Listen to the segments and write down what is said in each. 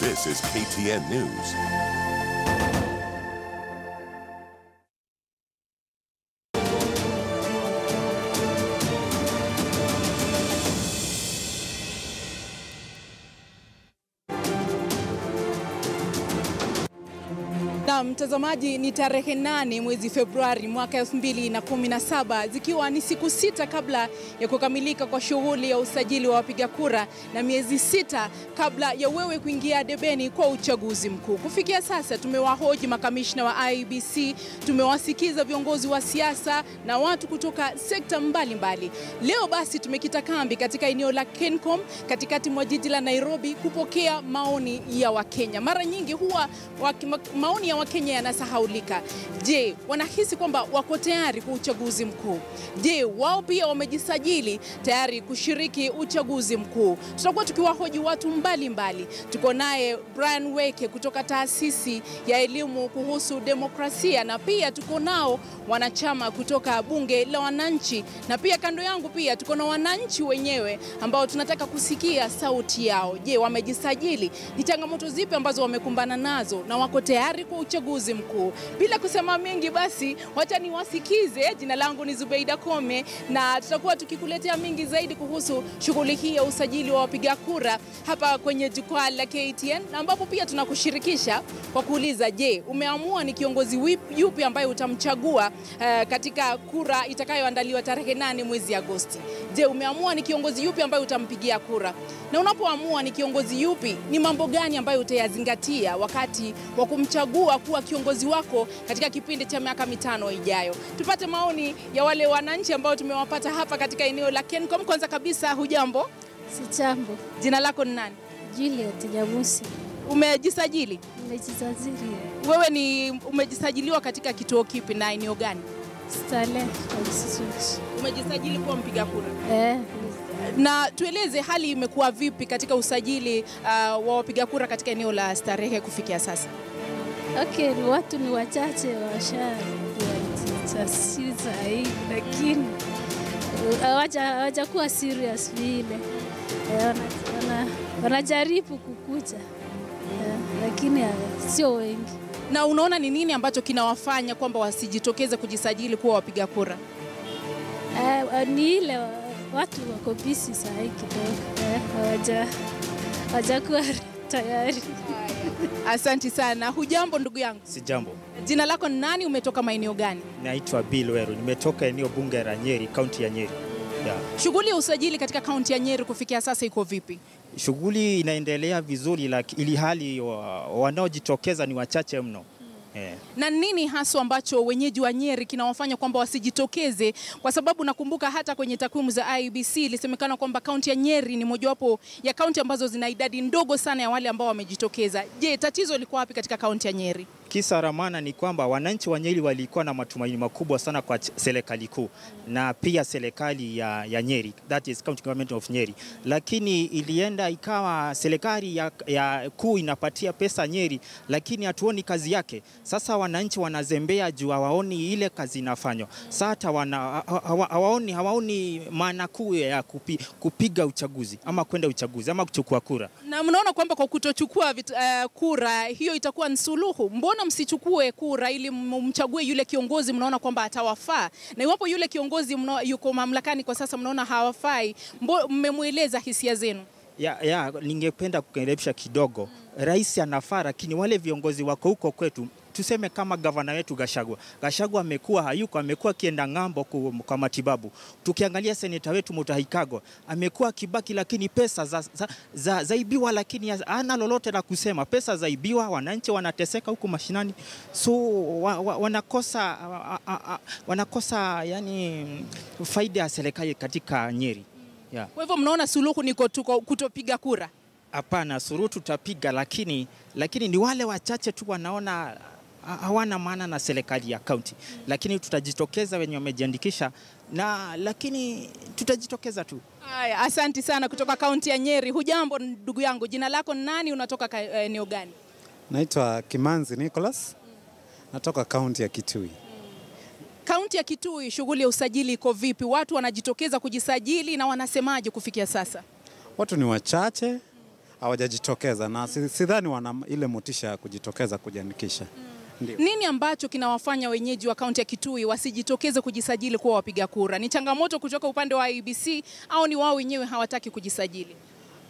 This is KTN News. Na mtazamaji, ni tarehe 8 mwezi Februari mwaka 2017, zikiwa ni siku 6 kabla ya kukamilika kwa shughuli ya usajili wa wapiga kura na miezi 6 kabla ya wewe kuingia debeni kwa uchaguzi mkuu. Kufikia sasa tumewahoji makamishna wa IEBC, tumewasikiza viongozi wa siasa na watu kutoka sekta mbalimbali. Leo basi tumekita kambi katika eneo la Kencom katikati mwa jiji la Nairobi kupokea maoni ya Wakenya. Mara nyingi huwa maoni ya Wakenya yanasahaulika. Je, wanahisi kwamba wako tayari kwa uchaguzi mkuu? Je, wao pia wamejisajili tayari kushiriki uchaguzi mkuu? Tutakuwa tukiwahoji watu mbalimbali. Tuko naye Brian Weke kutoka taasisi ya elimu kuhusu demokrasia, na pia tuko nao wanachama kutoka bunge la wananchi, na pia kando yangu pia tuko na wananchi wenyewe ambao tunataka kusikia sauti yao. Je, wamejisajili? Ni changamoto zipi ambazo wamekumbana nazo na wako tayari kwa uchaguzi mkuu? Bila kusema mengi basi, wacha niwasikize. Jina langu ni Zubeida Kome na tutakuwa tukikuletea mengi zaidi kuhusu shughuli hii ya usajili wa wapiga kura hapa kwenye jukwaa la KTN, na ambapo pia tunakushirikisha kwa kuuliza, je, umeamua ni kiongozi yupi ambaye utamchagua katika kura itakayoandaliwa tarehe 8 mwezi Agosti? Je, umeamua ni kiongozi yupi ambaye utampigia kura? Na unapoamua ni kiongozi yupi, ni mambo gani ambayo utayazingatia wakati wa kumchagua kuwa kiongozi wako katika kipindi cha miaka 5 ijayo? Tupate maoni ya wale wananchi ambao tumewapata hapa katika eneo la Kencom. Kwanza kabisa, hujambo? Sijambo. Jina lako ni nani? Juliet Nyamusi. Umejisajili? Nimejisajili. Wewe ni umejisajiliwa katika kituo kipi na eneo gani? Stale constituency. Umejisajili kuwa mpiga kura? Na tueleze hali imekuwa vipi katika usajili wa wapiga kura katika eneo la Starehe kufikia sasa? Okay, watu ni wachache washajisajili hii, lakini hawajakuwa serious vile. Wanajaribu kukuja, lakini sio wengi. Na unaona ni nini ambacho kinawafanya kwamba wasijitokeze kujisajili kuwa wapiga kura? Ni ile watu wako busy saa hii kidogo, hawajakuwa tayari. Asante sana. Hujambo ndugu yangu? Sijambo. Jina lako ni nani? Umetoka maeneo gani? Naitwa Bill Weru. Nimetoka eneo bunge la Nyeri, kaunti ya Nyeri. Shughuli ya usajili katika kaunti ya Nyeri kufikia sasa iko vipi? Shughuli inaendelea vizuri, ili hali wanaojitokeza ni wachache mno. Na nini hasa ambacho wenyeji wa Nyeri kinawafanya kwamba wasijitokeze? Kwa sababu nakumbuka hata kwenye takwimu za IEBC ilisemekana kwamba kaunti ya Nyeri ni mojawapo ya kaunti ambazo zina idadi ndogo sana ya wale ambao wamejitokeza. Je, tatizo liko wapi katika kaunti ya Nyeri? Kisa ramana ni kwamba wananchi wa Nyeri walikuwa na matumaini makubwa sana kwa serikali kuu na pia serikali ya Nyeri, that is county government of Nyeri, lakini ilienda ikawa serikali ya kuu inapatia pesa Nyeri, lakini hatuoni kazi yake. Sasa wananchi wanazembea juu hawaoni ile kazi inafanywa. Sasa hawaoni maana kuu ya kupiga uchaguzi ama kwenda uchaguzi ama kuchukua kura. Na mnaona kwamba kwa kutochukua kura hiyo itakuwa ni suluhu? Mbona msichukue kura ili mchague yule kiongozi mnaona kwamba atawafaa? Na iwapo yule kiongozi yuko mamlakani kwa sasa mnaona hawafai, mmemueleza hisia zenu? Ningependa kurekebisha kidogo. Rais anafaa, lakini wale viongozi wako huko kwetu, tuseme kama gavana wetu Gachagua amekuwa hayuko, amekuwa kienda ngambo kwa matibabu. Tukiangalia seneta wetu Mutahi Kagwe amekuwa kibaki, lakini pesa zaibiwa, lakini hana lolote la kusema. Pesa zaibiwa, wananchi wanateseka huko mashinani, so wanakosa yani faida ya serikali katika Nyeri. Kwa hivyo mnaona suluhu ni kutopiga kura? Hapana, suluhu tutapiga, lakini ni wale wachache tu wanaona hawana maana na serikali ya kaunti, lakini tutajitokeza wenye wamejiandikisha, lakini tutajitokeza tu. Haya, asante sana kutoka kaunti ya Nyeri. Hujambo ndugu yangu, jina lako nani, unatoka eneo gani? Naitwa Kimanzi Nicholas. Natoka kaunti ya Kitui. Kaunti ya Kitui, shughuli ya usajili iko vipi? Watu wanajitokeza kujisajili na wanasemaje kufikia sasa? Watu ni wachache, hawajajitokeza na sidhani wana ile motisha ya kujitokeza kujiandikisha. Nini ambacho kinawafanya wenyeji wa kaunti ya Kitui wasijitokeze kujisajili kuwa wapiga kura? Ni changamoto kutoka upande wa IEBC au ni wao wenyewe hawataki kujisajili?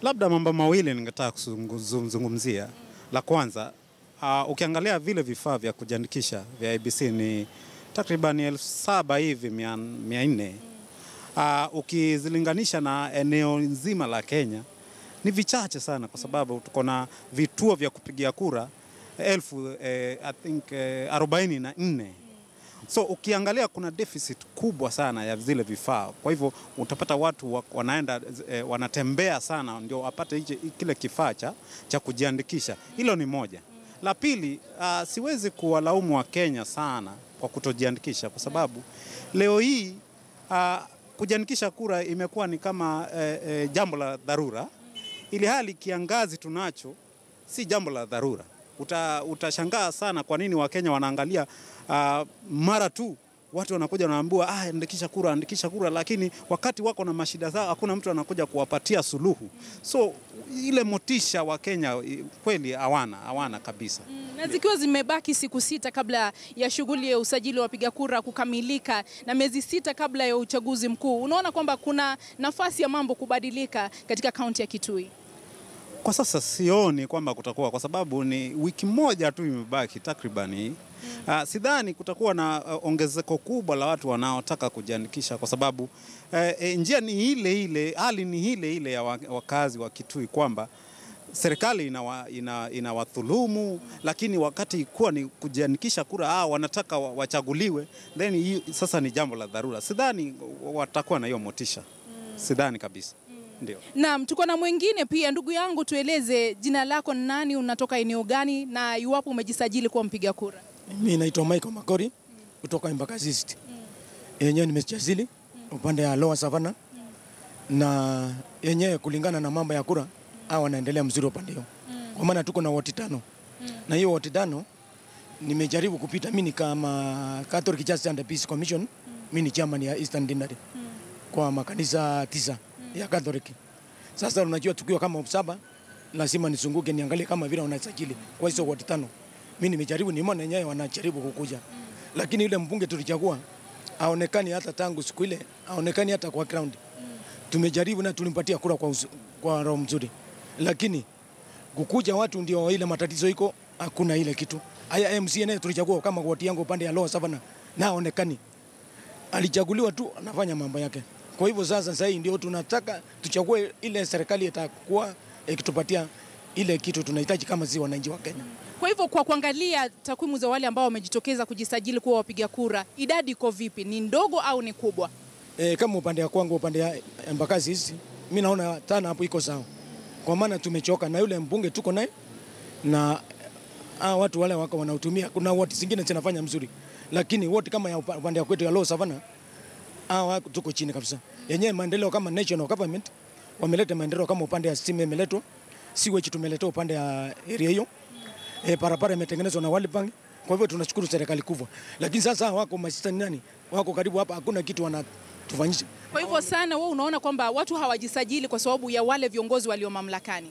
Labda mambo mawili ningetaka kuzungumzia. La kwanza, ukiangalia vile vifaa vya kujiandikisha vya IEBC ni takriban 7,000 hivi 400. Ukizilinganisha na eneo nzima la Kenya ni vichache sana, kwa sababu tuko na vituo vya kupigia kura 44. So ukiangalia kuna deficit kubwa sana ya zile vifaa. Kwa hivyo utapata watu wanaenda wanatembea sana ndio wapate kile kifaa cha kujiandikisha. Hilo ni moja. La pili, siwezi kuwalaumu wa Kenya sana kwa kutojiandikisha, kwa sababu leo hii kujiandikisha kura imekuwa ni kama jambo la dharura, ili hali kiangazi tunacho si jambo la dharura. Utashangaa sana kwa nini Wakenya wanaangalia mara tu watu wanakuja wanaambiwa andikisha kura, lakini wakati wako na mashida zao hakuna mtu anakuja kuwapatia suluhu. So ile motisha wa Kenya kweli hawana kabisa. Na zikiwa zimebaki siku 6 kabla ya shughuli ya usajili wa wapiga kura kukamilika na miezi 6 kabla ya uchaguzi mkuu, unaona kwamba kuna nafasi ya mambo kubadilika katika kaunti ya Kitui? Kwa sasa sioni kwamba kutakuwa, kwa sababu ni wiki moja tu imebaki takribani. Sidhani kutakuwa na ongezeko kubwa la watu wanaotaka kujiandikisha, kwa sababu njia ni ile, hali ni ile ya wakazi wa Kitui, kwamba serikali inawadhulumu, lakini wakati kuwa ni kujiandikisha kura wanataka wachaguliwe, then sasa ni jambo la dharura. Sidhani watakuwa na hiyo motisha. Sidhani kabisa. Ndio. Naam, tuko na mwingine pia. Ndugu yangu, tueleze jina lako ni nani, unatoka eneo gani na iwapo umejisajili kuwa mpiga kura? Mimi naitwa Michael Makori kutoka Embakasi East. Yenyewe nimejisajili upande ya Lower Savannah na yenyewe kulingana na mambo ya kura wanaendelea mzuri upande hiyo. Kwa maana tuko na ward 5. Na hiyo ward 5 nimejaribu kupita. Mimi kama Catholic Justice and Peace Commission, mimi ni chairman ya Eastern Dinari kwa makanisa 9 ya Catholic. Sasa unajua tukiwa kama 7 lazima nisunguke niangalie kama vile wanasajili kwa hizo ward 5. Mimi nimejaribu, nimeona wenyewe wanajaribu kukuja. Lakini yule mbunge tulichagua haonekani hata tangu siku ile, haonekani hata kwa ground. Tumejaribu na tulimpatia kura kwa roho mzuri. Lakini kukuja watu ndio ile matatizo iko, hakuna ile kitu. Haya MCA tulichagua kama ward yangu upande ya Lower Savannah na haonekani. Alichaguliwa tu anafanya mambo yake. Kwa hivyo sasa hii ndio tunataka tuchague ile serikali itakuwa ikitupatia ile kitu tunahitaji kama si wananchi wa Kenya. Kwa hivyo kwa kuangalia takwimu za wale ambao wamejitokeza kujisajili kuwa wapiga kura, idadi iko vipi? Ni ndogo au ni kubwa? Kama upande ya kwangu, upande ya Embakasi hizi, mimi naona 5 hapo iko sawa. Kwa maana tumechoka na yule mbunge tuko naye na watu wale wako wanautumia. Kuna watu zingine zinafanya mzuri. Lakini wote kama ya upande ya kwetu ya Lower Savannah tuko chini kabisa. Yenyewe maendeleo kama national government wameleta maendeleo kama upande ya stima imeletwa, sewage tumeleta upande ya area hiyo. Barabara imetengenezwa na World Bank. Kwa hivyo tunashukuru serikali kubwa. Lakini sasa wako masistani nani? Wako karibu hapa, hakuna kitu wanatufanyisha. Kwa hivyo sana wewe unaona kwamba watu hawajisajili kwa sababu ya wale viongozi walio mamlakani?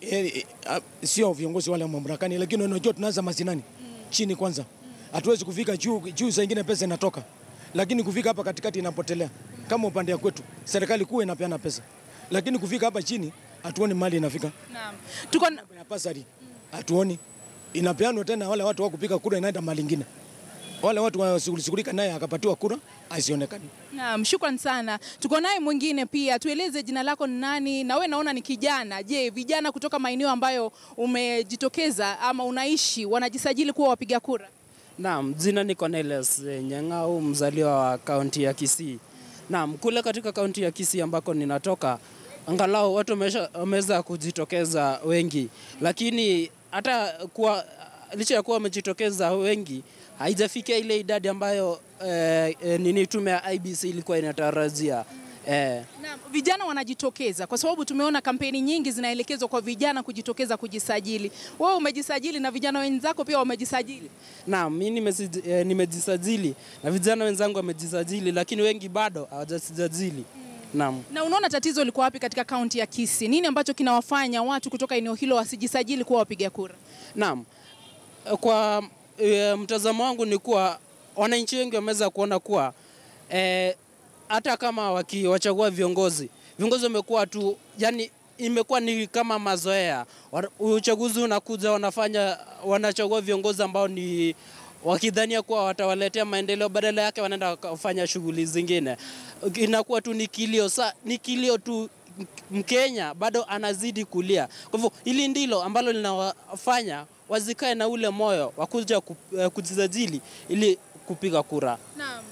Sio viongozi wale wa mamlakani, lakini unajua tunaanza mazinani. Chini kwanza. Hatuwezi kufika juu saa nyingine pesa inatoka. Lakini kufika hapa katikati inapotelea. Kama upande ya kwetu, serikali kuu inapeana pesa. Lakini kufika hapa chini, hatuoni mali inafika. Naam. Tuko na pasari. Hatuoni. Inapeanwa tena wale watu wa kupiga kura inaenda mali nyingine. Wale watu washughulika naye akapatiwa kura asionekani. Naam, shukrani sana. Tuko naye mwingine pia. Tueleze jina lako ni nani na wewe naona ni kijana. Je, vijana kutoka maeneo ambayo umejitokeza ama unaishi wanajisajili kuwa wapiga kura? Naam, jina ni Cornelius Nyang'au, mzaliwa wa kaunti ya Kisii. Naam, kule katika kaunti ya Kisii ambako ninatoka, angalau watu wameweza kujitokeza wengi. Lakini hata licha ya kuwa wamejitokeza wengi, haijafikia ile idadi ambayo tume ya IEBC ilikuwa inatarajia. Naam, vijana wanajitokeza kwa sababu tumeona kampeni nyingi zinaelekezwa kwa vijana kujitokeza kujisajili. Wewe umejisajili na vijana wenzako pia wamejisajili? Naam, mimi nimejisajili na vijana wenzangu wamejisajili, lakini wengi bado hawajasajili. Naam. Na unaona tatizo liko wapi katika kaunti ya Kisii? Nini ambacho kinawafanya watu kutoka eneo hilo wasijisajili kuwa wapiga kura? Naam. Kwa mtazamo wangu ni kuwa wananchi wengi wameweza kuona kuwa hata kama wakiwachagua viongozi wamekuwa tu, yani imekuwa ni kama mazoea. Uchaguzi unakuja, wanachagua viongozi ambao ni wakidhania kuwa watawaletea maendeleo, badala yake wanaenda kufanya shughuli zingine. Inakuwa tu ni kilio tu, Mkenya bado anazidi kulia. Kwa hivyo hili ndilo ambalo linawafanya wazikae na ule moyo wa kuja kujisajili ili kupiga kura.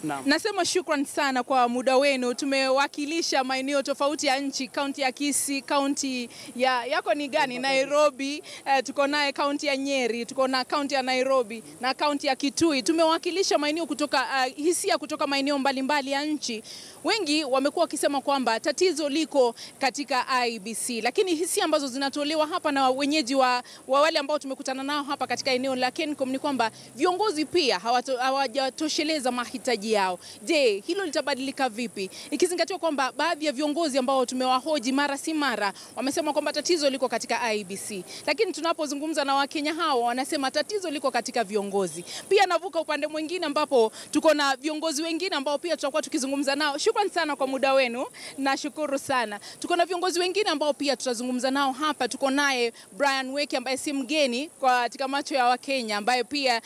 Naam. Nasema shukran sana kwa muda wenu. Tumewakilisha maeneo tofauti ya nchi, kaunti ya Kisii, kaunti yako ni gani? Nairobi, tuko naye kaunti ya Nyeri, tuko na kaunti ya Nairobi na kaunti ya Kitui. Tumewakilisha maeneo kutoka hisia kutoka maeneo mbalimbali ya nchi. Wengi wamekuwa wakisema kwamba tatizo liko katika IEBC, lakini hisia ambazo zinatolewa hapa na wenyeji wa wale ambao tumekutana nao hapa katika eneo la Kencom ni kwamba viongozi pia hawajatosheleza mahitaji yao. Je, hilo litabadilika vipi? Ikizingatiwa kwamba baadhi ya viongozi ambao tumewahoji mara si mara wamesema kwamba tatizo liko katika IEBC, lakini tunapozungumza na Wakenya hao wanasema tatizo liko katika viongozi. Pia navuka upande mwingine ambapo tuko na viongozi wengine ambao pia tutakuwa tukizungumza nao. Shukran sana kwa muda wenu. Nashukuru sana. Tuko na viongozi wengine ambao pia tutazungumza nao hapa. Tuko naye Brian Weki ambaye si mgeni katika macho ya Wakenya, ambaye pia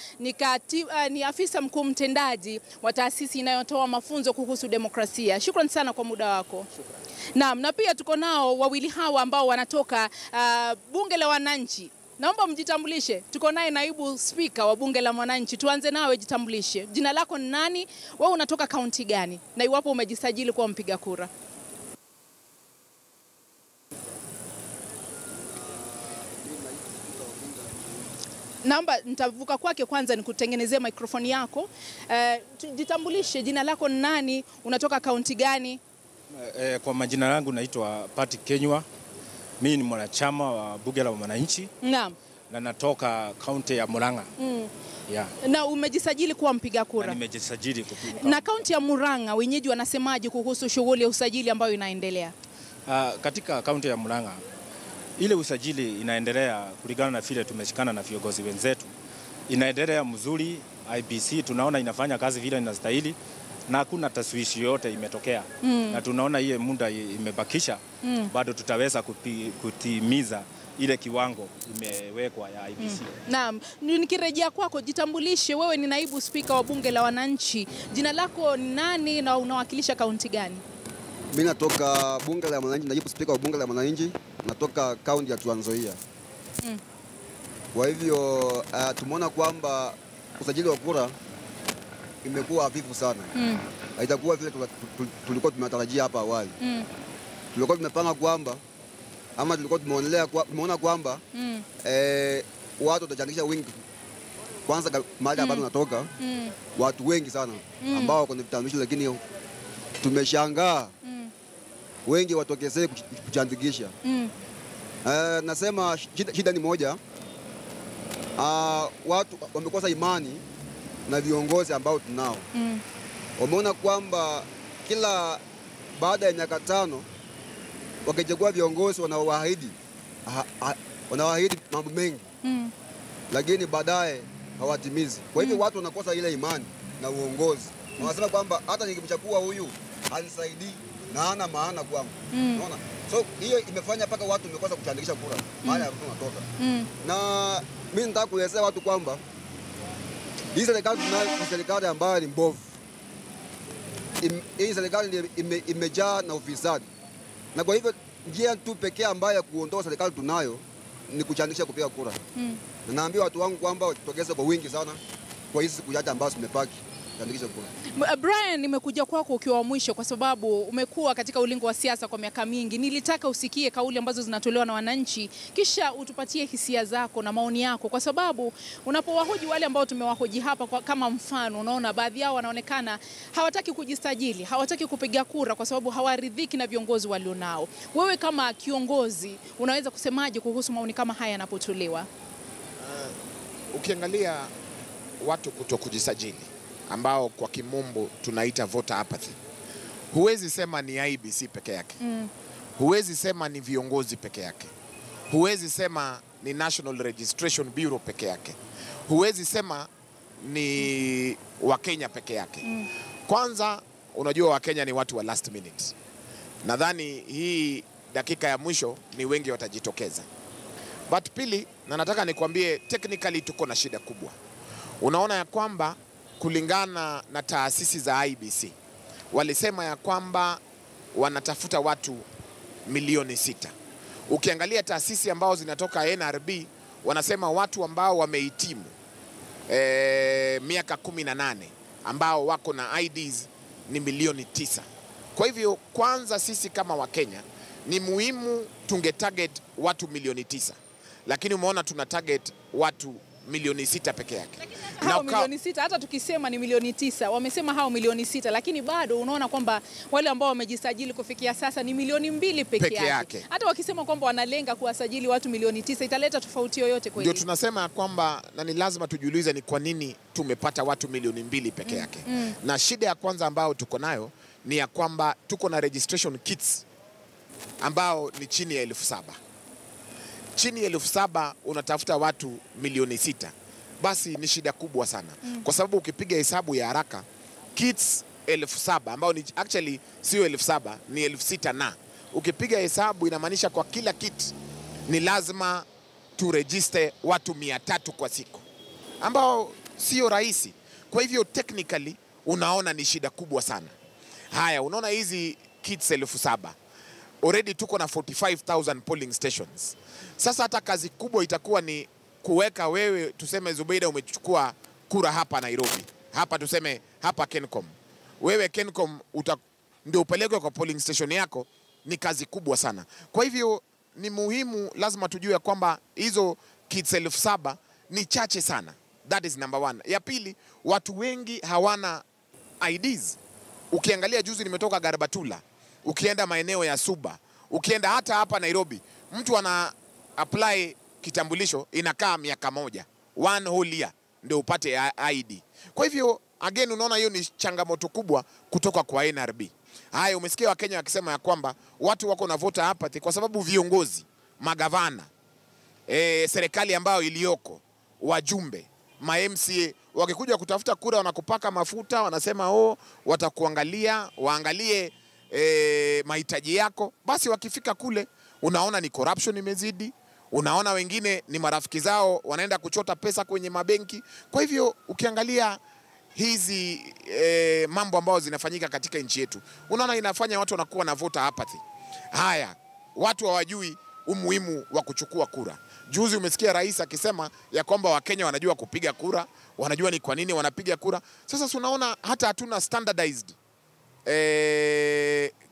ni afisa mkuu mtendaji wa taasisi inayotoa mafunzo kuhusu demokrasia. Shukran sana kwa muda wako. Shukran. Naam, na pia tuko nao wawili hawa ambao wanatoka bunge la wananchi. Naomba mjitambulishe. Tuko naye naibu spika wa bunge la mwananchi. Tuanze nawe, jitambulishe. Jina lako ni nani? Wewe unatoka kaunti gani? Na iwapo umejisajili kuwa mpiga kura? Naomba nitavuka kwake kwanza nikutengenezee mikrofoni yako. Jitambulishe, jina lako ni nani? Unatoka kaunti gani? Kwa majina yangu naitwa Patrick Kenywa. Mimi ni mwanachama wa bunge la mwananchi. Naam. Na natoka kaunti ya Murang'a. Yeah. Na umejisajili kuwa mpiga kura? Na nimejisajili kupiga kura. Na kaunti ya Murang'a wenyeji wanasemaje kuhusu shughuli ya usajili ambayo inaendelea? Katika kaunti ya Murang'a ile usajili inaendelea kulingana na vile tumeshikana na viongozi wenzetu. Inaendelea mzuri. IEBC tunaona inafanya kazi vile inastahili na hakuna taswishi yote imetokea. Na tunaona hiyo muda imebakisha, bado tutaweza kutimiza ile kiwango imewekwa ya IEBC. Naam, nikirejea kwako, jitambulishe. Wewe ni naibu spika wa bunge la wananchi. Jina lako ni nani na unawakilisha kaunti gani? Mimi natoka bunge la mwananchi, naibu spika wa bunge la mwananchi, natoka kaunti ya Trans Nzoia. Kwa hivyo tumeona kwamba usajili wa kura imekuwa hafifu sana. Haitakuwa vile tulikuwa tumetarajia hapa awali. Tulikuwa tumepanga kwamba ama tulikuwa tumeona kwamba watu watajiandikisha wengi. Kwanza mahali ambapo natoka watu wengi sana ambao wako na vitambulisho, lakini tumeshangaa wengi watokezee kujiandikisha. Nasema shida ni moja. Watu wamekosa imani na viongozi ambao tunao. Wameona kwamba kila baada ya miaka 5 wakichagua viongozi wanawaahidi mambo mengi, lakini baadaye hawatimizi. Kwa hivyo watu wanakosa ile imani na uongozi. Wanasema kwamba hata nikimchagua huyu hanisaidii na hana maana kwangu. Unaona? So hiyo imefanya mpaka watu wamekosa kujiandikisha kura mahali ambapo tunatoka. Na mimi nataka kuelezea watu kwamba hii serikali tunayo ni serikali ambayo ni mbovu. Hii serikali imejaa na ufisadi. Na kwa hivyo njia tu pekee ambayo ya kuondoa serikali tunayo ni kujiandikisha kupiga kura. Na naambia watu wangu kwamba watokeze kwa wingi sana kwa hizi siku chache ambazo zimebaki. Brian, nimekuja kwako ukiwa wa mwisho kwa sababu umekuwa katika ulingo wa siasa kwa miaka mingi. Nilitaka usikie kauli ambazo zinatolewa na wananchi, kisha utupatie hisia zako na maoni yako, kwa sababu unapowahoji wale ambao tumewahoji hapa kama mfano, unaona baadhi yao wanaonekana hawataki kujisajili, hawataki kupiga kura kwa sababu hawaridhiki na viongozi walionao. Wewe kama kiongozi unaweza kusemaje kuhusu maoni kama haya yanapotolewa? Ukiangalia watu kutokujisajili ambao kwa kimombo tunaita voter apathy, huwezi sema ni IEBC peke yake. Huwezi sema ni viongozi peke yake. Huwezi sema ni National Registration Bureau peke yake. Huwezi sema ni Wakenya peke yake. Kwanza unajua Wakenya ni watu wa last minute. Nadhani hii dakika ya mwisho ni wengi watajitokeza. But pili, na nataka nikwambie technically tuko na shida kubwa. Unaona ya kwamba kulingana na taasisi za IEBC walisema ya kwamba wanatafuta watu milioni 6. Ukiangalia taasisi ambao zinatoka NRB wanasema watu ambao wamehitimu miaka 18 ambao wako na IDs ni milioni 9. Kwa hivyo kwanza sisi kama Wakenya ni muhimu tunge target watu milioni 9. Lakini umeona tuna target watu milioni 6 peke yake. Hao milioni 6, hata tukisema ni milioni 9, wamesema hao milioni 6, lakini bado unaona kwamba wale ambao wamejisajili kufikia sasa ni milioni 2 peke yake. Hata wakisema kwamba wanalenga kuwasajili watu milioni 9, italeta tofauti yoyote kweli? Ndio tunasema kwamba na ni lazima tujiulize ni kwa nini tumepata watu milioni 2 peke yake. Na shida ya kwanza ambao tuko nayo ni ya kwamba tuko na registration kits ambao ni chini ya 7,000. Chini ya 7,000 unatafuta watu milioni 6. Basi ni shida kubwa sana. Kwa sababu ukipiga hesabu ya haraka, kits 7,000 ambao ni actually sio 7,000 ni 6,000 na. Ukipiga hesabu inamaanisha kwa kila kit ni lazima tu register watu 300 kwa siku. Ambao sio rahisi. Kwa hivyo technically unaona ni shida kubwa sana. Haya, unaona hizi kits 7,000. Already tuko na 45,000 polling stations. Sasa hata kazi kubwa itakuwa ni kuweka wewe, tuseme Zubeida umechukua kura hapa Nairobi. Hapa tuseme hapa Kencom. Wewe Kencom ndio upelekwe kwa polling station yako, ni kazi kubwa sana. Kwa hivyo ni muhimu, lazima tujue kwamba hizo kits 7,000 ni chache sana. That is number 1. Ya pili, watu wengi hawana IDs. Ukiangalia juzi nimetoka Garbatula, ukienda maeneo ya Suba, ukienda hata hapa Nairobi, mtu ana apply kitambulisho inakaa miaka 1, 1 whole year ndio upate ID. Kwa hivyo again unaona hiyo ni changamoto kubwa kutoka kwa NRB. Haya, umesikia Wakenya wakisema ya kwamba watu wako na voter apathy kwa sababu viongozi, magavana, serikali ambayo iliyoko, wajumbe, ma MCA wakikuja kutafuta kura wanakupaka mafuta, wanasema watakuangalia, waangalie mahitaji yako. Basi wakifika kule unaona ni corruption imezidi, unaona wengine ni marafiki zao wanaenda kuchota pesa kwenye mabenki. Kwa hivyo ukiangalia hizi mambo ambayo zinafanyika katika nchi yetu, unaona inafanya watu wanakuwa na voter apathy. Haya, watu hawajui umuhimu wa kuchukua kura. Juzi umesikia rais akisema ya kwamba Wakenya wanajua kupiga kura, wanajua ni kwa nini wanapiga kura. Sasa tunaona hata hatuna standardized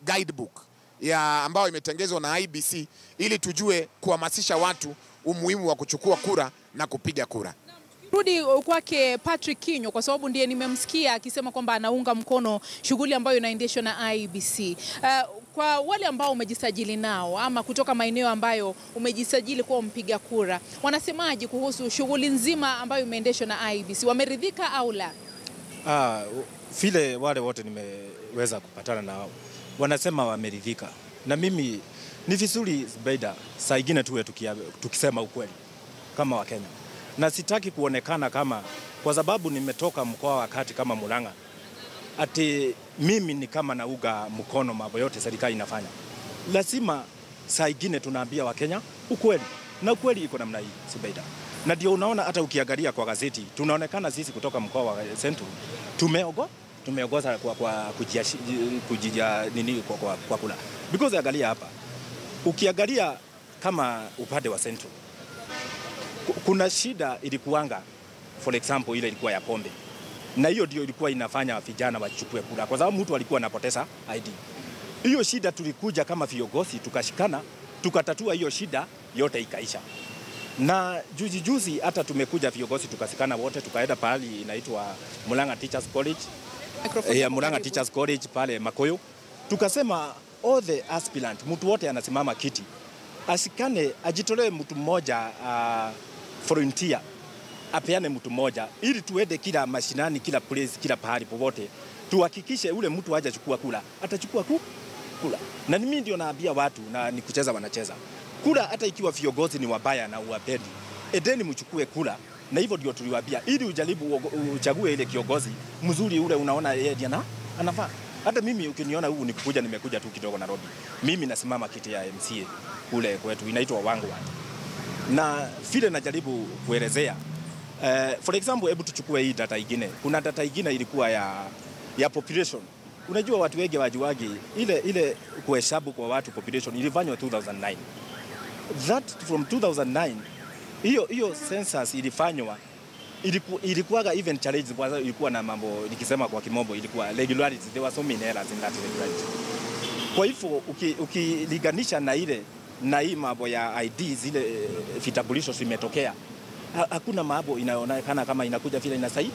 guidebook ya ambayo imetengezwa na IEBC ili tujue kuhamasisha watu umuhimu wa kuchukua kura na kupiga kura. Rudi kwake Patrick Kinyo, kwa sababu ndiye nimemsikia akisema kwamba anaunga mkono shughuli ambayo inaendeshwa na IEBC. Kwa wale ambao umejisajili nao ama kutoka maeneo ambayo umejisajili kuwa mpiga kura, wanasemaje kuhusu shughuli nzima ambayo imeendeshwa na IEBC? Wameridhika au la? Vile wale wote nimeweza kupatana nao wanasema wameridhika. Na mimi ni vizuri Zubeida saa ingine tuwe tukisema ukweli kama Wakenya. Na sitaki kuonekana kama kwa sababu nimetoka mkoa wa kati kama Murang'a ati mimi ni kama nauga mkono mambo yote serikali inafanya. Lazima saa ingine tunaambia Wakenya ukweli. Na ukweli iko namna hii Zubeida. Na ndio unaona hata ukiangalia kwa gazeti tunaonekana sisi kutoka mkoa wa Central tumeongoza kwa kula. Because angalia hapa. Ukiangalia kama upande wa Central kuna shida ilikuanga, for example ile ilikuwa ya pombe. Na hiyo ndio ilikuwa inafanya vijana wachukue kura kwa sababu mtu alikuwa anapoteza ID. Hiyo shida tulikuja kama viongozi tukashikana, tukatatua hiyo shida yote ikaisha. Na juzi hata tumekuja viongozi tukasikana wote tukaenda pale inaitwa Murang'a Teachers College. Murang'a Teachers College pale Makoyo. Tukasema all the aspirant, mtu wote anasimama kiti. Asikane ajitolee mtu mmoja volunteer. Apeane mtu mmoja ili tuende kila mashinani, kila place, kila pahali popote tuhakikishe ule mtu haja chukua kula, atachukua kula. Na mimi ndio naambia watu na ni kucheza wanacheza. Kula hata ikiwa viongozi ni wabaya na uwapendi, edeni mchukue kula. Na hivyo ndio tuliwaambia, ili ujaribu uchague ile kiongozi mzuri ule unaona yeye ndiye anafaa. Hata mimi ukiniona huku nikukuja nimekuja tu kidogo Nairobi. Mimi nasimama kiti ya MCA kule kwetu inaitwa Wangwa. Na vile najaribu kuelezea for example, hebu tuchukue hii data ingine. Kuna data ingine ilikuwa ya population. Unajua watu wengi wajuagi ile kuhesabu kwa watu population ilifanywa 2009. That from 2009 hiyo census ilifanywa ilikuwa even challenge kwanza, ilikuwa na mambo nikisema kwa kimombo ilikuwa regularity, there were so many errors in that regularity. Kwa hivyo ukilinganisha na hii mambo ya ID zile vitambulisho zimetokea, hakuna mambo inaonekana kama inakuja vile inasai.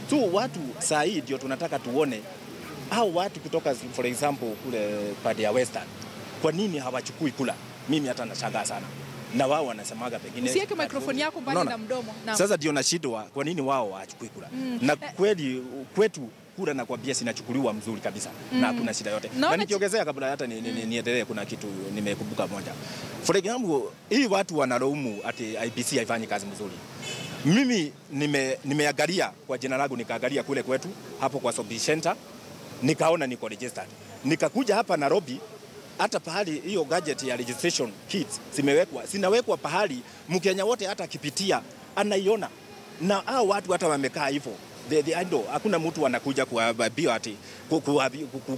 Tu watu saa hii ndio tunataka tuone hao watu kutoka for example kule pande ya Western, kwa nini hawachukui kula? Mimi hata nashangaa sana. Na wao wanasemaga pengine usiweke microphone yako mbali na mdomo. Sasa ndio nashindwa kwa nini wao hawachukui kula. Na kweli kwetu kula na kwambia sinachukuliwa mzuri kabisa na hakuna shida yote. Na nikiongezea kabla hata niendelee, kuna kitu nimekumbuka moja. For example, hii watu wanalaumu ati IBC haifanyi kazi mzuri. Mimi nimeangalia kwa jina langu, nikaangalia kule kwetu hapo kwa Sobi Center, nikaona niko registered. Nikakuja hapa Nairobi, hata pahali hiyo gadget ya registration kits zinawekwa pahali Mkenya wote hata kipitia anaiona. Na hao watu hata wamekaa hivyo. I know hakuna mtu anakuja kuambia ati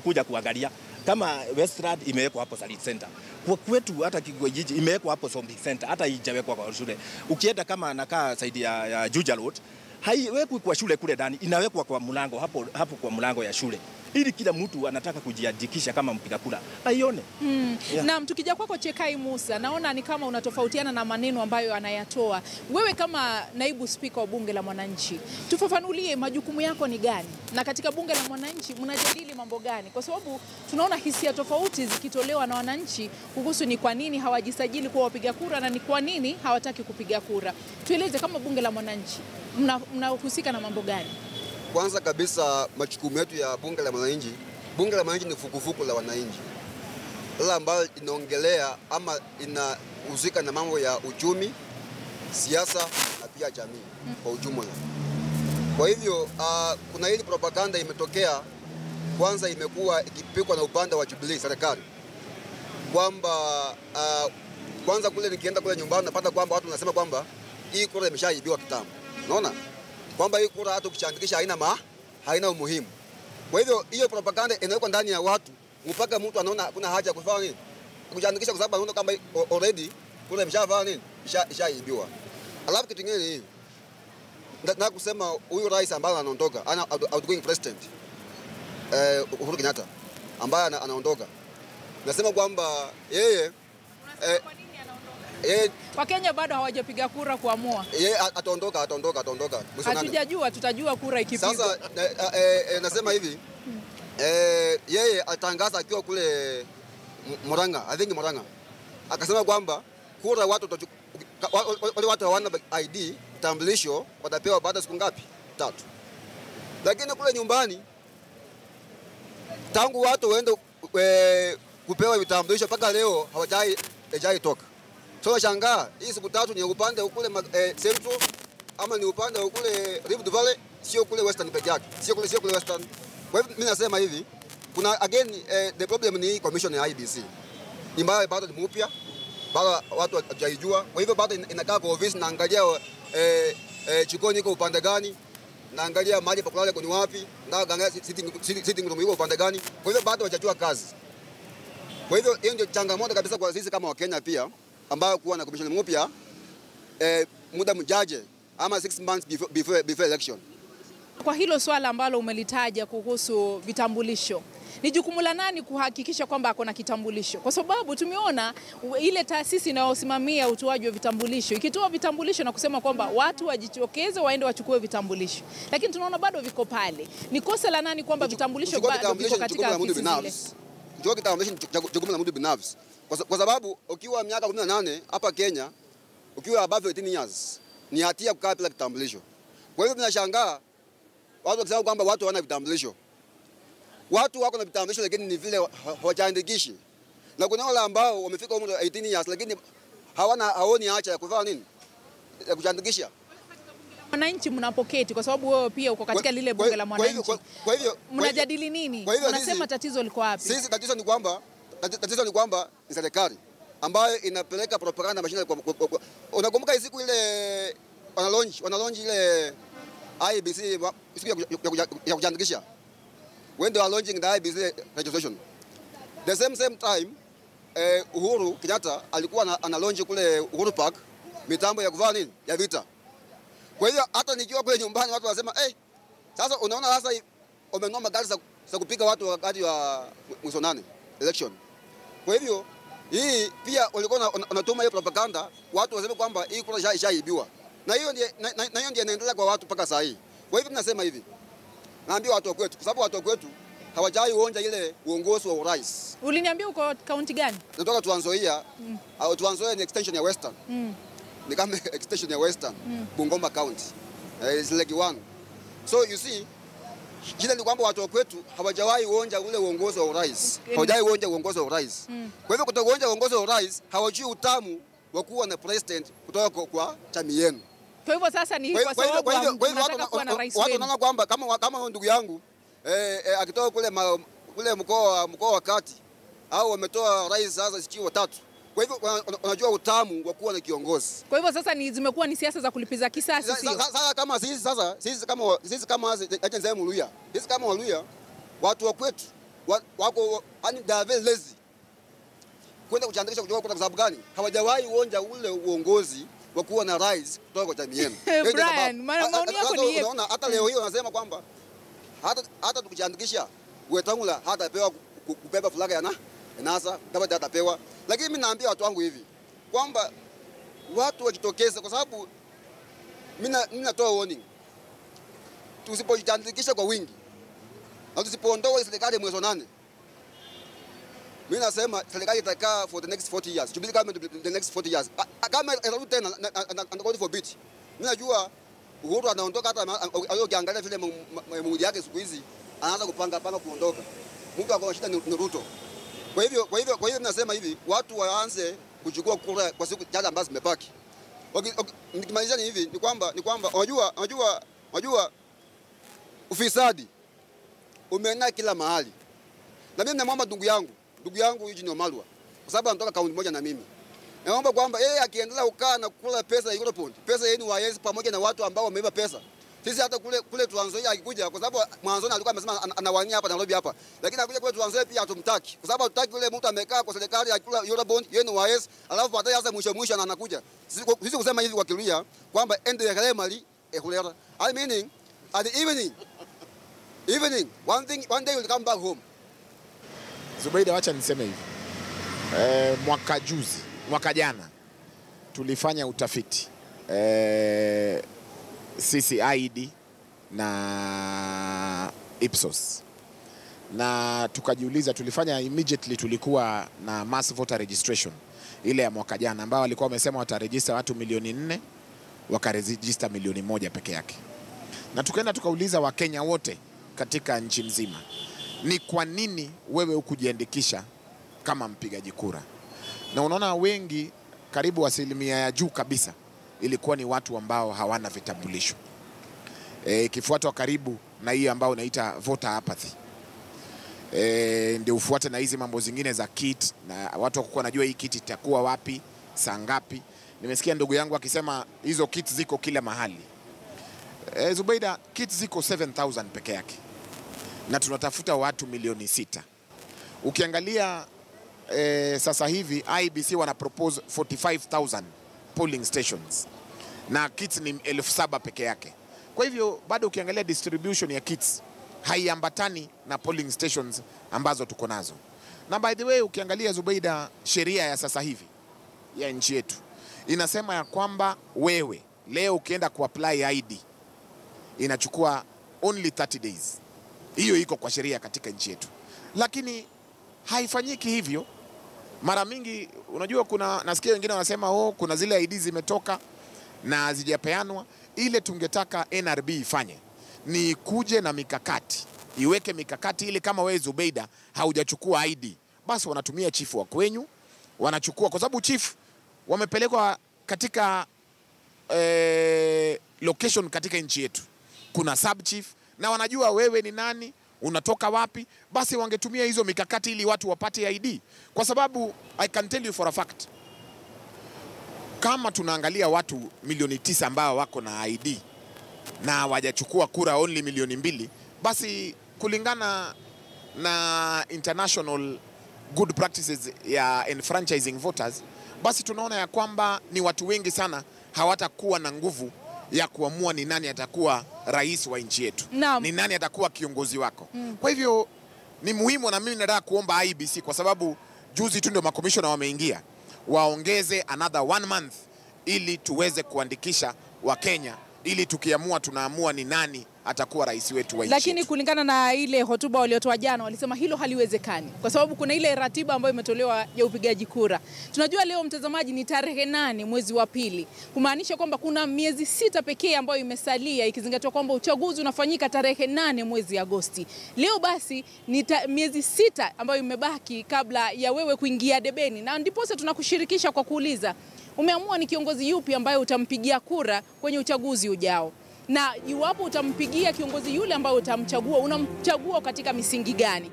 kuja kuangalia. Kama Westland imewekwa hapo Salit Center. Kwa kwetu hata Kigwejiji imewekwa hapo Sombi Center, hata haijawekwa kwa shule. Ukienda kama anakaa saidi ya Juja Road, haiwekwi kwa shule kule ndani, inawekwa kwa mlango hapo kwa mlango ya shule. Ili kila mtu anataka kujiandikisha kama mpiga kura aione. Yeah. Na tukija kwako Chekai Musa, naona ni kama unatofautiana na maneno ambayo anayatoa. Wewe kama naibu spika wa bunge la mwananchi, tufafanulie majukumu yako ni gani? Na katika bunge la mwananchi mnajadili mambo gani? Kwa sababu tunaona hisia tofauti zikitolewa na wananchi kuhusu ni kwa nini hawajisajili kuwa wapiga kura na ni kwa nini hawataki kupiga kura. Tueleze kama bunge la mwananchi mnahusika na mambo gani? Kwanza kabisa majukumu yetu ya bunge la mwananchi ni fukufuku la wananchi. Ila ambayo inaongelea ama inahusika na mambo ya uchumi, siasa na pia jamii kwa ujumla. Kwa hivyo kuna hili propaganda imetokea, kwanza imekuwa ikipikwa na upande wa Jubilee serikali. Kwamba kwanza kule nikienda kule nyumbani napata kwamba watu wanasema kwamba hii kura imeshaibiwa kitambo. Unaona? Kwamba hii kura hata ukichandikisha haina umuhimu. Kwa hivyo hiyo propaganda inawekwa ndani ya watu mpaka mtu anaona hakuna haja ya kufanya nini? Kuchandikisha kwa sababu anaona kama already kura imeshafanya nini? Ishaibiwa. Alafu kitu kingine hivi. Nataka kusema huyu rais ambaye anaondoka, outgoing president Uhuru Kenyatta ambaye anaondoka. Nasema kwamba yeye Wakenya bado hawajapiga kura kuamua. Yeye ataondoka. Hatujajua, tutajua kura ikipigwa. Sasa nasema hivi. Yeye atangaza akiwa kule Murang'a, I think Murang'a. Akasema kwamba kura wale watu hawana ID, tambulisho watapewa baada siku ngapi? 3. Lakini kule nyumbani tangu watu waende kupewa vitambulisho mpaka leo hawajai toka. So shangaa hii siku 3 ni upande kule Central ama ni upande kule Rift Valley, sio kule Western peke yake. Sio kule Western. Kwa hivyo mimi nasema hivi, kuna again the problem ni commission ya IBC. Ni mbaya bado ni mpya. Bado watu hawajaijua. Kwa hivyo bado inakaa kwa office na angalia jikoni iko upande gani, na angalia mahali pa kulala ni wapi, na angalia sitting room iko upande gani. Kwa hivyo bado hawajajua kazi. Kwa hivyo hiyo ndio changamoto kabisa kwa sisi kama Wakenya pia, ambao kuwa na commission mpya muda mjaje ama 6 months before election. Kwa hilo swala ambalo umelitaja kuhusu vitambulisho, ni jukumu la nani kuhakikisha kwamba ako na kitambulisho? Kwa sababu tumeona ile taasisi inayosimamia utoaji wa vitambulisho ikitoa vitambulisho na kusema kwamba watu wajitokeze waende wachukue vitambulisho, lakini tunaona bado viko pale. Ni kosa la nani kwamba vitambulisho bado viko katika afisi zile? Kutoa kitambulisho jukumu la mtu binafsi. Kwa sababu ukiwa miaka 18 hapa Kenya, ukiwa above 18 years, ni hatia kukaa bila kitambulisho. Kwa hivyo tunashangaa watu wakisema kwamba watu hawana vitambulisho. watu wako na vitambulisho lakini ni vile hawajaandikishi. Na kuna wale ambao wamefika umri wa 18 years lakini haoni haja ya kufanya nini? Ya kujiandikisha. Wananchi mnapoketi kwa sababu wewe pia uko katika lile bunge la mwananchi. Kwa hivyo mnajadili nini? Unasema tatizo liko wapi? Sisi tatizo ni kwamba ni serikali ambayo inapeleka propaganda mashine. Unakumbuka siku ile wana launch ile IBC siku ya kujiandikisha. When they are launching the IBC registration. The same time Uhuru Kenyatta alikuwa ana launch kule Uhuru Park mitambo ya kuvaa nini? Ya vita. Kwa hiyo hata nikiwa kule nyumbani watu wanasema sasa unaona sasa umenunua magari za kupiga watu wakati wa mwezi 8 election. Kwa hivyo hii pia walikuwa wanatuma hiyo propaganda watu waseme kwamba hii kura ishaibiwa. Na hiyo ndiyo inaendelea kwa watu mpaka saa hii. Kwa hivyo tunasema hivi. Naambia watu wa kwetu kwa sababu watu wa kwetu hawajai uonja ile uongozi wa urais. Uliniambia uko kaunti gani? Natoka Trans Nzoia. Trans Nzoia ni extension ya Western. Ni kama extension ya Western. Bungoma County. It's like one. So you see, shida ni kwamba watu wa kwetu hawajawahi uonja ule uongozi wa urais. Hawajawahi uonja uongozi wa urais. Kwa hivyo kutokuonja uongozi wa urais, hawajui utamu wa kuwa na president kutoka kwa chama yenu. Kwa hivyo sasa ni kwa sababu tunataka kuwa na rais wenu. Watu wanaona kwamba kama ndugu yangu akitoka kule mkoa wa kati au wametoa rais sasa siku 3. Kwa hivyo unajua utamu wa kuwa na kiongozi. Kwa hivyo sasa zimekuwa ni siasa za kulipiza kisasi sio? Sasa kama sisi kama Waluhya watu wa kwetu wako very lazy. Kwenda kujiandikisha kwa sababu gani? Hawajawahi uonja ule uongozi wa kuwa na rais kutoka kwa jamii yenu. Brian, maoni yako ni unaona hata leo hiyo wanasema kwamba hata tukijiandikisha Wetangula hatapewa kubeba flaga ya NASA kama hatapewa. Lakini mimi naambia watu wangu hivi kwamba watu wajitokeze kwa sababu mimi natoa warning. Tusipojiandikisha kwa wingi na tusipoondoa serikali mwezi 8, mimi nasema serikali itakaa for the next 40 years. Jubilee government the next 40 years. Kama itarudi tena and God forbid. Mimi najua Uhuru anaondoka hata aliyokiangalia vile mudi yake siku hizi anaanza kupanga kuondoka. Mtu akona shida ni Ruto. Kwa hivyo nasema hivi watu waanze kuchukua kura kwa siku chache ambazo zimebaki. Nikimalizia hivi ni kwamba unajua ufisadi umeenea kila mahali. Na mimi namwomba ndugu yangu Eugene Wamalwa kwa sababu anatoka kaunti moja na mimi. Naomba kwamba yeye akiendelea kukaa na kula pesa ya Europond, pesa yenu waezi pamoja na watu ambao wameiba pesa. Sisi hata kule Trans Nzoia akikuja kwa sababu mwanzoni alikuwa amesema anawania hapa Nairobi hapa. Lakini akuja kule Trans Nzoia pia hatumtaki. Kwa sababu hatutaki yule mtu amekaa kwa serikali akikula Eurobond yenu waezi, alafu baadaye sasa mwisho anakuja. Sisi kusema hivi kwa Kiluhya kwamba ende mali ehulera. I meaning at the evening one day will come back home. Zubeida, wacha niseme hivi. Mwaka jana tulifanya utafiti sisi IED na Ipsos na tukajiuliza, tulifanya immediately, tulikuwa na mass voter registration ile ya mwaka jana ambao walikuwa wamesema wataregister watu 4,000,000 wakaregister 1,000,000 peke yake, na tukaenda tukauliza Wakenya wote katika nchi nzima, ni kwa nini wewe hukujiandikisha kama mpigaji kura? Na unaona wengi, karibu asilimia ya juu kabisa, ilikuwa ni watu ambao hawana vitambulisho. Kifuatwa karibu na hii ambao unaita voter apathy. Ndio ufuate na hizi mambo zingine za kit, na watu wakuwa najua hii kit itakuwa wapi, saa ngapi. Nimesikia ndugu yangu akisema hizo kit ziko kila mahali. Zubeida, kit ziko 7,000 peke yake. Na tunatafuta watu 6,000,000. Ukiangalia sasa hivi IBC wana propose 45,000 polling stations na kits ni 7,000 peke yake. Kwa hivyo bado ukiangalia distribution ya kits haiambatani na polling stations ambazo tuko nazo. Na by the way, ukiangalia Zubeida, sheria ya sasa hivi ya nchi yetu inasema ya kwamba wewe leo ukienda kuapply ID inachukua only 30 days. Hiyo iko kwa sheria katika nchi yetu, lakini haifanyiki hivyo. Mara mingi unajua, nasikia wengine wanasema kuna zile ID zimetoka na hazijapeanwa. Ile tungetaka NRB ifanye ni kuje na mikakati iweke mikakati ili kama wewe Zubeida haujachukua ID, basi wanatumia chifu wa kwenyu, wanachukua kwa sababu chief wamepelekwa katika location katika nchi yetu. Kuna sub chief na wanajua wewe ni nani, unatoka wapi, basi wangetumia hizo mikakati ili watu wapate ID. Kwa sababu I can tell you for a fact, kama tunaangalia watu milioni 9 ambao wako na ID na hawajachukua kura only milioni 2, basi kulingana na international good practices ya enfranchising voters, basi tunaona ya kwamba ni watu wengi sana hawatakuwa na nguvu ya kuamua ni nani atakuwa rais wa nchi yetu, ni nani atakuwa kiongozi wako. Kwa hivyo ni muhimu, na mimi nataka kuomba IEBC, kwa sababu juzi tu ndio makomishona wameingia, waongeze another 1 month ili tuweze kuandikisha wa Kenya, ili tukiamua tunaamua ni nani atakuwa rais wetu wa nchi. Lakini kulingana na ile hotuba waliotoa jana, walisema hilo haliwezekani kwa sababu kuna ile ratiba ambayo imetolewa ya upigaji kura. Tunajua leo, mtazamaji, ni tarehe 8 mwezi wa pili, kumaanisha kwamba kuna miezi 6 pekee ambayo imesalia, ikizingatiwa kwamba uchaguzi unafanyika tarehe 8 mwezi Agosti. Leo basi ni miezi 6 ambayo imebaki kabla ya wewe kuingia debeni, na ndipo sasa tunakushirikisha kwa kuuliza, umeamua ni kiongozi yupi ambaye utampigia kura kwenye uchaguzi ujao? Na iwapo utampigia kiongozi yule ambaye utamchagua, unamchagua katika misingi gani?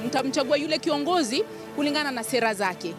Mtamchagua yule kiongozi kulingana na sera zake.